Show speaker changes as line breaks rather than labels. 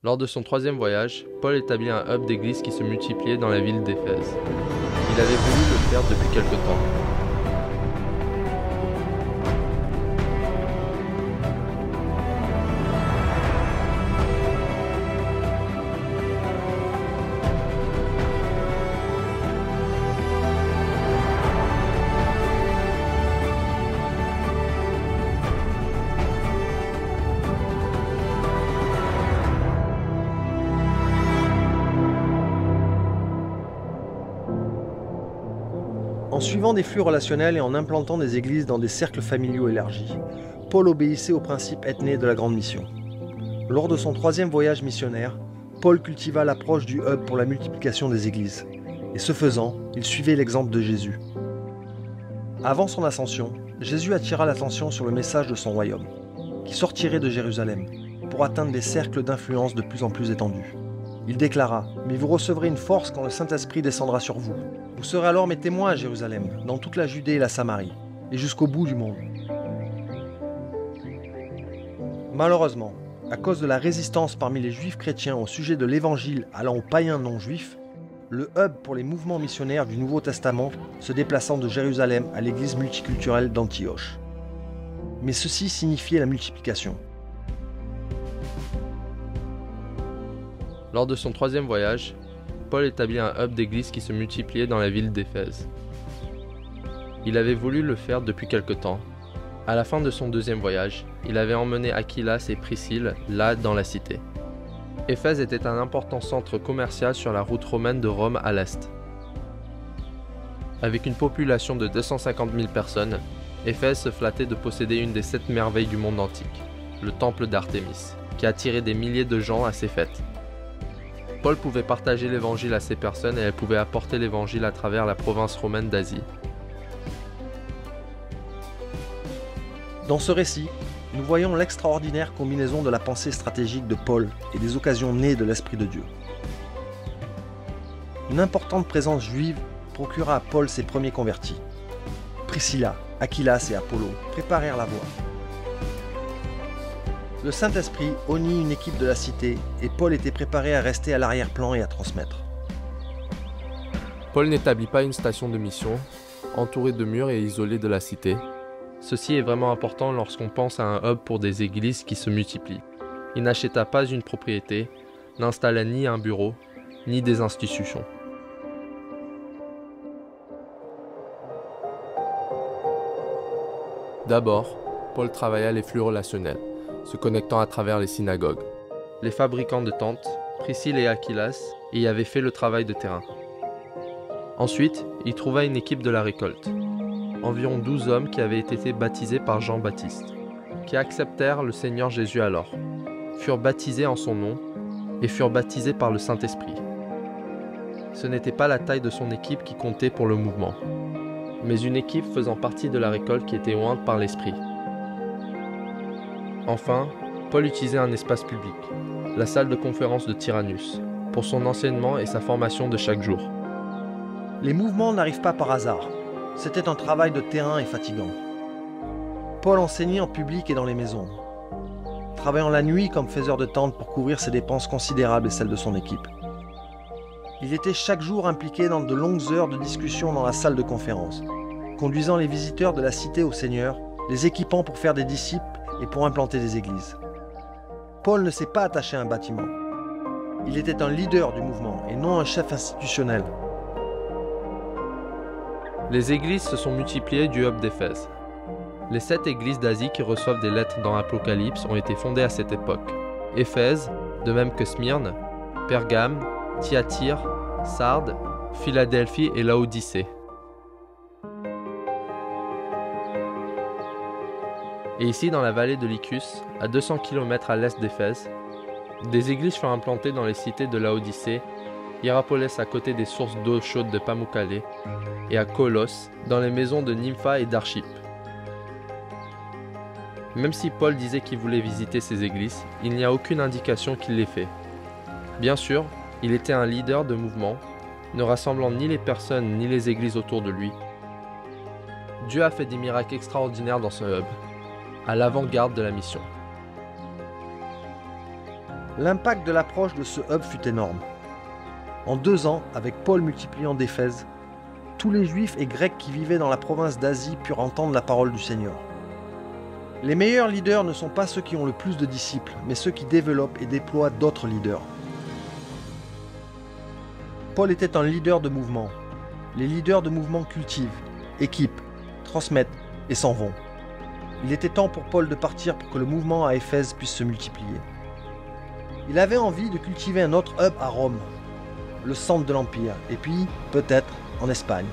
Lors de son troisième voyage, Paul établit un hub d'église qui se multipliait dans la ville d'Éphèse. Il avait voulu le faire depuis quelque temps.
En suivant des flux relationnels et en implantant des églises dans des cercles familiaux élargis, Paul obéissait aux principes ethnées de la Grande Mission. Lors de son troisième voyage missionnaire, Paul cultiva l'approche du hub pour la multiplication des églises. Et ce faisant, il suivait l'exemple de Jésus. Avant son ascension, Jésus attira l'attention sur le message de son royaume, qui sortirait de Jérusalem, pour atteindre des cercles d'influence de plus en plus étendus. Il déclara « Mais vous recevrez une force quand le Saint-Esprit descendra sur vous. Vous serez alors mes témoins à Jérusalem, dans toute la Judée et la Samarie, et jusqu'au bout du monde. » Malheureusement, à cause de la résistance parmi les juifs chrétiens au sujet de l'évangile allant aux païens non-juifs, le hub pour les mouvements missionnaires du Nouveau Testament se déplaçant de Jérusalem à l'église multiculturelle d'Antioche. Mais ceci signifiait la multiplication.
Lors de son troisième voyage, Paul établit un hub d'église qui se multipliait dans la ville d'Éphèse. Il avait voulu le faire depuis quelque temps. À la fin de son deuxième voyage, il avait emmené Aquilas et Priscille là dans la cité. Éphèse était un important centre commercial sur la route romaine de Rome à l'est. Avec une population de 250 000 personnes, Éphèse se flattait de posséder une des 7 merveilles du monde antique, le temple d'Artémis, qui attirait des milliers de gens à ses fêtes. Paul pouvait partager l'évangile à ces personnes et elles pouvaient apporter l'évangile à travers la province romaine d'Asie.
Dans ce récit, nous voyons l'extraordinaire combinaison de la pensée stratégique de Paul et des occasions nées de l'Esprit de Dieu. Une importante présence juive procura à Paul ses premiers convertis. Priscilla, Aquilas et Apollo préparèrent la voie. Le Saint-Esprit honit une équipe de la cité et Paul était préparé à rester à l'arrière-plan et à transmettre.
Paul n'établit pas une station de mission, entourée de murs et isolée de la cité. Ceci est vraiment important lorsqu'on pense à un hub pour des églises qui se multiplient. Il n'acheta pas une propriété, n'installa ni un bureau, ni des institutions. D'abord, Paul travailla les flux relationnels, se connectant à travers les synagogues. Les fabricants de tentes, Priscille et Aquilas, y avaient fait le travail de terrain. Ensuite, il trouva une équipe de la récolte. Environ 12 hommes qui avaient été baptisés par Jean-Baptiste, qui acceptèrent le Seigneur Jésus alors, furent baptisés en son nom et furent baptisés par le Saint-Esprit. Ce n'était pas la taille de son équipe qui comptait pour le mouvement, mais une équipe faisant partie de la récolte qui était ointe par l'Esprit. Enfin, Paul utilisait un espace public, la salle de conférence de Tyrannus, pour son enseignement et sa formation de chaque jour.
Les mouvements n'arrivent pas par hasard. C'était un travail de terrain et fatigant. Paul enseignait en public et dans les maisons, travaillant la nuit comme faiseur de tentes pour couvrir ses dépenses considérables et celles de son équipe. Il était chaque jour impliqué dans de longues heures de discussion dans la salle de conférence, conduisant les visiteurs de la cité au Seigneur, les équipant pour faire des disciples et pour implanter des églises. Paul ne s'est pas attaché à un bâtiment. Il était un leader du mouvement et non un chef institutionnel.
Les églises se sont multipliées du hub d'Éphèse. Les 7 églises d'Asie qui reçoivent des lettres dans l'Apocalypse ont été fondées à cette époque. Éphèse, de même que Smyrne, Pergame, Thyatire, Sardes, Philadelphie et Laodicée. Et ici, dans la vallée de Lycus, à 200 km à l'est d'Éphèse, des églises furent implantées dans les cités de Laodicée, Hierapolis à côté des sources d'eau chaude de Pamukkale, et à Colos, dans les maisons de Nympha et d'Archippe. Même si Paul disait qu'il voulait visiter ces églises, il n'y a aucune indication qu'il l'ait fait. Bien sûr, il était un leader de mouvement, ne rassemblant ni les personnes ni les églises autour de lui. Dieu a fait des miracles extraordinaires dans ce hub, à l'avant-garde de la mission.
L'impact de l'approche de ce hub fut énorme. En 2 ans, avec Paul multipliant d'Éphèse, tous les Juifs et Grecs qui vivaient dans la province d'Asie purent entendre la parole du Seigneur. Les meilleurs leaders ne sont pas ceux qui ont le plus de disciples, mais ceux qui développent et déploient d'autres leaders. Paul était un leader de mouvement. Les leaders de mouvement cultivent, équipent, transmettent et s'en vont. Il était temps pour Paul de partir pour que le mouvement à Éphèse puisse se multiplier. Il avait envie de cultiver un autre hub à Rome, le centre de l'Empire, et puis, peut-être, en Espagne.